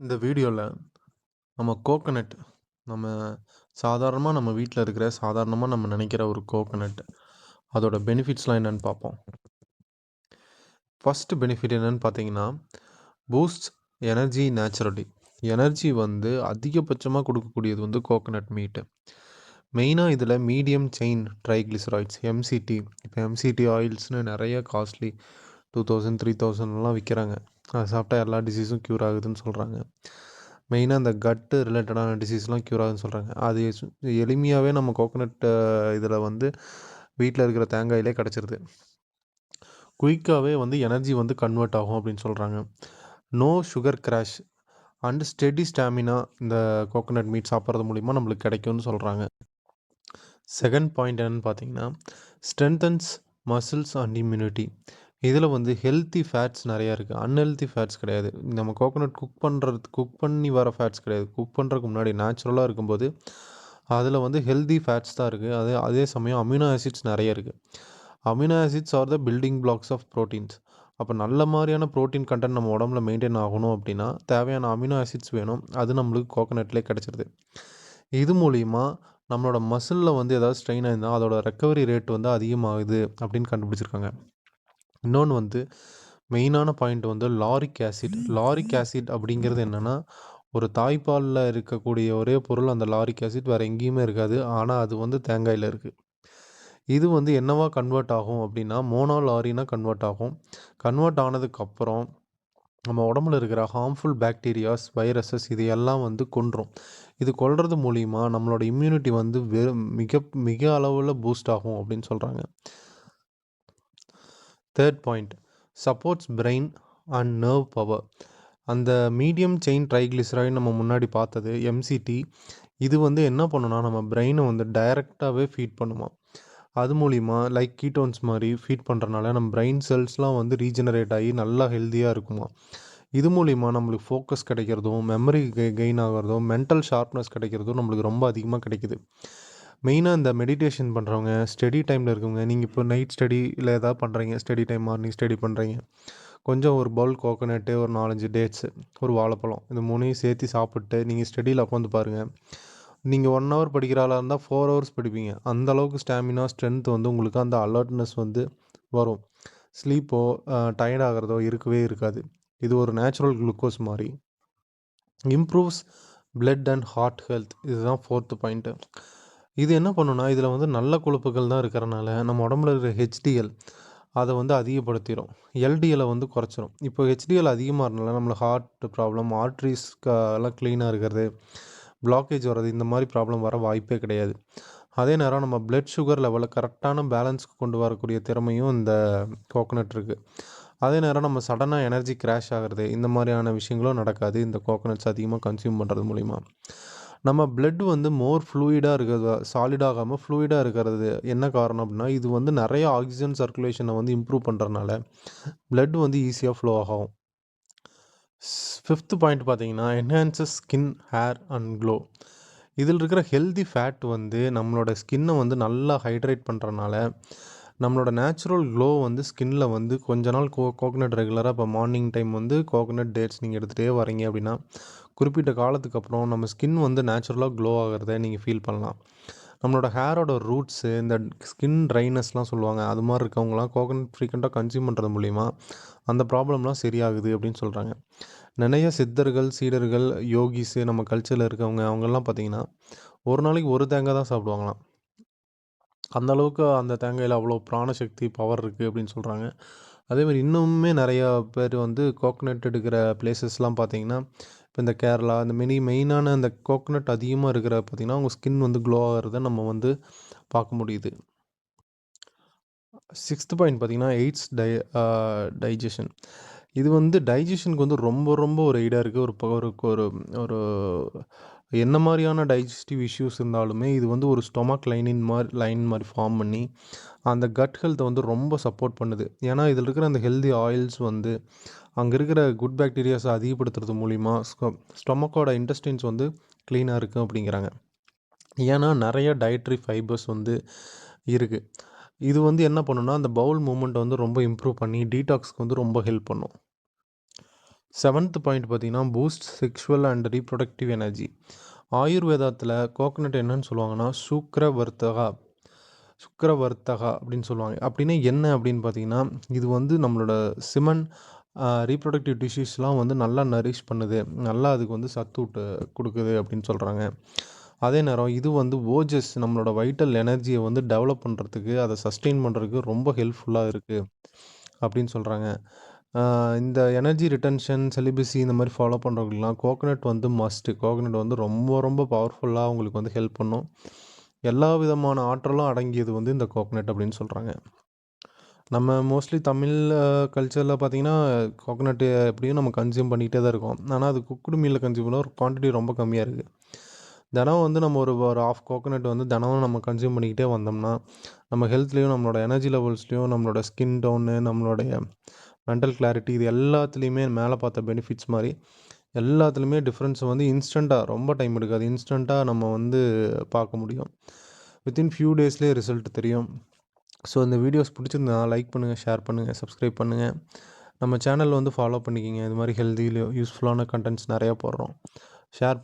இந்த வீடியோல நம்ம கோகனட் நம்ம சாதாரணமா நம்ம வீட்ல இருக்கிற சாதாரணமா நம்ம நினைக்கிற ஒரு கோகனட் அதோட பெனிஃபிட்ஸ்லாம் என்னன்னு பார்ப்போம். ஃபர்ஸ்ட் பெனிஃபிட் என்னன்னு பார்த்தீங்கன்னா, பூஸ்ட்ஸ் எனர்ஜி நேச்சுரலி. எனர்ஜி வந்து அதிகபட்சமா கொடுக்கக்கூடியது வந்து கோகனட் மீட். மெயினா இதில மீடியம் செயின் ட்ரைகிளிசரைட்ஸ் எம்சிடி. இப்போ எம்சிடி ஆயில்ஸ்னு நிறைய காஸ்ட்லி 2000, 3000லாம் விற்கிறாங்க. அதை சாப்பிட்டா எல்லா டிசீஸும் க்யூர் ஆகுதுன்னு சொல்கிறாங்க. மெயினாக இந்த கட்டு ரிலேட்டடான டிசீஸ்லாம் க்யூர் ஆகுதுன்னு சொல்கிறாங்க. அது எளிமையாகவே நம்ம கோகனட் இதில் வந்து வீட்டில் இருக்கிற தேங்காயிலே கிடச்சிருது. குயிக்காகவே வந்து எனர்ஜி வந்து கன்வெர்ட் ஆகும் அப்படின்னு சொல்கிறாங்க. No sugar crash and steady stamina இந்த கோகனட் மீட் சாப்பிட்றது மூலிமா நம்மளுக்கு கிடைக்கும்னு சொல்கிறாங்க. செகண்ட் பாயிண்ட் என்னென்னு பார்த்தீங்கன்னா, ஸ்ட்ரென்தன்ஸ் மசில்ஸ் அண்ட் இம்யூனிட்டி. இதில் வந்து ஹெல்த்தி ஃபேட்ஸ் நிறையா இருக்குது. அன்ஹெல்த்தி ஃபேட்ஸ் கிடையாது. நம்ம கோகனட் குக் பண்ணி வர ஃபேட்ஸ் கிடையாது. குக் பண்ணுறதுக்கு முன்னாடி நேச்சுரலாக இருக்கும்போது அதில் வந்து ஹெல்தி ஃபேட்ஸ் தான் இருக்குது. அதே சமயம் அமினோ ஆசிட்ஸ் நிறைய இருக்குது. Amino acids are the building blocks of proteins. அப்போ நல்ல மாதிரியான ப்ரோட்டீன் கண்டென்ட் நம்ம உடம்புல மெயின்டைன் ஆகணும் அப்படின்னா தேவையான அமினோ ஆசிட்ஸ் வேணும். அது நம்மளுக்கு கோகனட்லேயே கிடச்சிருது. இது மூலிமா நம்மளோட மசிலில் வந்து ஏதாவது ஸ்ட்ரெயின் ஆயிருந்தால் அதோட ரெக்கவரி ரேட் வந்து அதிகமாகுது அப்படின்னு கண்டுபிடிச்சிருக்காங்க. இன்னொன்று வந்து மெயினான பாயிண்ட் வந்து லாரிக் ஆசிட். லாரிக் ஆசிட் அப்படிங்கிறது என்னென்னா, ஒரு தாய்ப்பாலில் இருக்கக்கூடிய ஒரே பொருள் அந்த லாரிக் ஆசிட். வேறு எங்கேயுமே இருக்காது. ஆனால் அது வந்து தேங்காயில் இருக்குது. இது வந்து என்னவா கன்வெர்ட் ஆகும் அப்படின்னா மோனோலாரினா கன்வெர்ட் ஆகும். கன்வெர்ட் ஆனதுக்கப்புறம் நம்ம உடம்புல இருக்கிற ஹார்ம்ஃபுல் பாக்டீரியாஸ், வைரஸஸ் இது எல்லாம் வந்து கொன்றும். இது கொல்றது மூலிமா நம்மளோட இம்யூனிட்டி வந்து மிக அளவில் பூஸ்ட் ஆகும் அப்படின்னு சொல்கிறாங்க. Third point, supports brain and nerve power. அந்த மீடியம் செயின் ட்ரைகிளிசரைடு நம்ம முன்னாடி பார்த்தது எம்சிடி. இது வந்து என்ன பண்ணுன்னா நம்ம பிரெயினை வந்து டைரெக்டாகவே ஃபீட் பண்ணுமா. அது மூலிமா லைக் கீட்டோன்ஸ் மாதிரி ஃபீட் பண்ணுறனால நம்ம பிரெயின் செல்ஸ்லாம் வந்து ரீஜெனரேட் ஆகி நல்லா ஹெல்த்தியாக இருக்குமா. இது மூலிமா நம்மளுக்கு ஃபோக்கஸ் கிடைக்கிறதும், மெமரி கெயின் ஆகிறதும், மென்டல் ஷார்ப்னஸ் கிடைக்கிறதும் நம்மளுக்கு ரொம்ப அதிகமாக கிடைக்குது. மெயினாக இந்த மெடிடேஷன் பண்ணுறவங்க, ஸ்டடி டைமில் இருக்கவங்க, நீங்கள் இப்போ நைட் ஸ்டடி இல்லை ஏதாவது பண்ணுறீங்க, ஸ்டடி டைம் மார்னிங் ஸ்டடி பண்ணுறீங்க, கொஞ்சம் ஒரு பவுல் கோகோனட்டு, ஒரு 4-5 டேட்ஸு, ஒரு வாழைப்பழம், இந்த 3யும் சேர்த்து சாப்பிட்டு நீங்கள் ஸ்டடியில் உட்காந்து பாருங்கள். நீங்கள் 1 ஹவர் படிக்கிற ஆளாக இருந்தால் 4 ஹவர்ஸ் படிப்பீங்க. அந்தளவுக்கு ஸ்டாமினா, ஸ்ட்ரென்த் வந்து உங்களுக்கு அந்த அலர்ட்னஸ் வந்து வரும். ஸ்லீப்போ டயர்ட் ஆகிறதோ இருக்கவே இருக்காது. இது ஒரு நேச்சுரல் குளுக்கோஸ் மாதிரி. Improves blood and heart health. இதுதான் ஃபோர்த்து பாயிண்ட்டு. இது என்ன பண்ணுன்னா இதில் வந்து நல்ல கொழுப்புகள் தான் இருக்கிறனால நம்ம உடம்புல இருக்கிற ஹெச்டிஎல் அதை வந்து அதிகப்படுத்திடும். எல்டிஎலை வந்து குறைச்சிரும். இப்போ ஹெச்டிஎல் அதிகமாக இருந்தனால நம்மளுக்கு ஹார்ட் ப்ராப்ளம், ஆர்ட்ரிஸ் எல்லாம் க்ளீனாக இருக்கிறது, பிளாக்கேஜ் வர்றது, இந்த மாதிரி ப்ராப்ளம் வர வாய்ப்பே கிடையாது. அதே நேரம் நம்ம பிளட் சுகர் லெவலை கரெக்டான பேலன்ஸ்க்கு கொண்டு வரக்கூடிய திறமையும் இந்த கோகனட் இருக்குது. அதே நேரம் நம்ம சடனாக எனர்ஜி கிராஷ் ஆகிறது, இந்த மாதிரியான விஷயங்களும் நடக்காது இந்த கோகனட்ஸ் அதிகமாக கன்சியூம் பண்ணுறது மூலிமா. நம்ம பிளட் வந்து மோர் ஃப்ளூயிடாக இருக்கிறது, சாலிடாகாமல் ஃப்ளூயிடாக இருக்கிறது என்ன காரணம் அப்படின்னா இது வந்து நிறைய ஆக்சிஜன் சர்க்குலேஷனை வந்து இம்ப்ரூவ் பண்ணுறதுனால பிளட் வந்து ஈஸியாக ஃப்ளோ ஆகும். ஃபிஃப்த்து பாயிண்ட் பார்த்தீங்கன்னா, enhances skin, hair and glow. இதில் இருக்கிற ஹெல்தி ஃபேட் வந்து நம்மளோட ஸ்கின்னை வந்து நல்லா ஹைட்ரேட் பண்ணுறனால நம்மளோட நேச்சுரல் க்ளோ வந்து ஸ்கின்னில் வந்து கொஞ்ச நாள் கோகனட் ரெகுலராக இப்போ மார்னிங் டைம் வந்து கோகனட் டேட்ஸ் நீங்கள் எடுத்துகிட்டே வரீங்க அப்படின்னா குறிப்பிட்ட காலத்துக்கு அப்புறம் நம்ம ஸ்கின் வந்து நேச்சுரலாக க்ளோ ஆகிறத நீங்கள் ஃபீல் பண்ணலாம். நம்மளோட ஹேரோட ரூட்ஸு, இந்த ஸ்கின் ட்ரைனஸ்லாம் சொல்லுவாங்க, அது மாதிரி இருக்கவங்களாம் கோகனட் ஃப்ரீக்வெண்ட்டாக கன்சியூம் பண்ணுறது மூலிமா அந்த ப்ராப்ளம்லாம் சரியாகுது அப்படின்னு சொல்கிறாங்க. நிறைய சித்தர்கள், சீடர்கள், யோகிஸு நம்ம கல்ச்சரில் இருக்கவங்க அவங்கெல்லாம் பார்த்திங்கன்னா ஒரு நாளைக்கு ஒரு தேங்காய் தான் சாப்பிடுவாங்களாம். அந்த அளவுக்கு அந்த தேங்காயில் அவ்வளோ பிராணசக்தி, பவர் இருக்குது அப்படின்னு சொல்கிறாங்க. அதேமாதிரி இன்னுமே நிறையா பேர் வந்து கோகனட் எடுக்கிற பிளேசஸ்லாம் பார்த்திங்கன்னா இப்போ இந்த கேரளா, இந்த மெயினான இந்த கோகனட் அதிகமாக இருக்கிற பார்த்திங்கன்னா அவங்க ஸ்கின் வந்து க்ளோ ஆகிறத நம்ம வந்து பார்க்க முடியுது. சிக்ஸ்த்து பாயிண்ட் பார்த்திங்கன்னா எய்ட்ஸ் டைஜஷன். இது வந்து டைஜஷனுக்கு வந்து ரொம்ப ஒரு எய்டாக இருக்குது. ஒரு ஒரு ஒரு என்ன மாதிரியான டைஜஸ்டிவ் இஷ்யூஸ் இருந்தாலுமே இது வந்து ஒரு ஸ்டொமக் லைன் மாதிரி ஃபார்ம் பண்ணி அந்த கட் ஹெல்த்தை வந்து ரொம்ப சப்போர்ட் பண்ணுது. ஏன்னா இதில் இருக்கிற அந்த ஹெல்தி ஆயில்ஸ் வந்து அங்கே இருக்கிற குட் பாக்டீரியாஸை அதிகப்படுத்துறது மூலிமா ஸ்டொமக்கோட இன்டெஸ்டைன்ஸ் வந்து க்ளீனாக இருக்குது அப்படிங்கிறாங்க. ஏன்னா நிறைய டயட்ரி ஃபைபர்ஸ் வந்து இருக்குது. இது வந்து என்ன பண்ணுன்னா அந்த பவுல் மூமெண்ட்டை வந்து ரொம்ப இம்ப்ரூவ் பண்ணி டீடாக்ஸ்க்கு வந்து ரொம்ப ஹெல்ப் பண்ணும். 7th பாயிண்ட் பார்த்தீங்கன்னா, boost sexual and reproductive energy. ஆயுர்வேதத்தில் கோகனட் என்னன்னு சொல்லுவாங்கன்னா, சுக்ரவர்த்தகா அப்படின்னு சொல்லுவாங்க. அப்படின்னா என்ன அப்படின்னு பார்த்தீங்கன்னா, இது வந்து நம்மளோட சிமன் ரீப்ரொடக்டிவ் டிஷ்யூஸ்லாம் வந்து நல்லா நரிஷ் பண்ணுது. நல்லா அதுக்கு வந்து சத்து கொடுக்குது அப்படின்னு சொல்கிறாங்க. அதே நேரம் இது வந்து ஓஜஸ் நம்மளோட வைட்டல் எனர்ஜியை வந்து டெவலப் பண்ணுறதுக்கு, அதை சஸ்டெயின் பண்ணுறதுக்கு ரொம்ப ஹெல்ப்ஃபுல்லாக இருக்குது அப்படின்னு சொல்கிறாங்க. இந்த எனர்ஜி ரிட்டென்ஷன், செலிபஸி இந்த மாதிரி ஃபாலோ பண்ணுறவங்களுக்குலாம் கோகனட் வந்து மஸ்ட்டு. கோகனட் வந்து ரொம்ப ரொம்ப பவர்ஃபுல்லாக உங்களுக்கு வந்து ஹெல்ப் பண்ணும். எல்லா விதமான ஆற்றலும் அடங்கியது வந்து இந்த கோகனட் அப்படின்னு சொல்கிறாங்க. நம்ம மோஸ்ட்லி தமிழ் கல்ச்சரில் பார்த்திங்கன்னா, கோகனட்டு எப்படியும் நம்ம கன்சியூம் பண்ணிகிட்டே தான் இருக்கோம். ஆனால் அது குக்குடு மீலில் கன்சியூம் பண்ண ஒரு குவான்டிட்டி ரொம்ப கம்மியாக இருக்குது. தினம் வந்து நம்ம ஒரு ஒரு ஆஃப் கோகனட் வந்து தினமும் நம்ம கன்சியூம் பண்ணிக்கிட்டே வந்தோம்னா, நம்ம ஹெல்த்லேயும், நம்மளோட எனர்ஜி லெவல்ஸ்லேயும், நம்மளோட ஸ்கின் டோனு, நம்மளுடைய மென்டல் கிளாரிட்டி இது எல்லாத்துலேயுமே மேலே பார்த்த பெனிஃபிட்ஸ் மாதிரி எல்லாத்துலேயுமே டிஃப்ரென்ஸ் வந்து இன்ஸ்டண்ட்டாக ரொம்ப டைம் எடுக்காது. இன்ஸ்டண்ட்டாக நம்ம வந்து பார்க்க முடியும். வித்தின் ஃபியூ டேஸ்லேயே ரிசல்ட் தெரியும். ஸோ இந்த வீடியோஸ் பிடிச்சிருந்தா லைக் பண்ணுங்கள், ஷேர் பண்ணுங்கள், சப்ஸ்கிரைப் பண்ணுங்கள். நம்ம சேனல் வந்து ஃபாலோ பண்ணிக்கிங்க. இது மாதிரி ஹெல்தி யூஸ்ஃபுல்லான கண்டென்ட்ஸ் நிறையா போடுறோம். ஷேர்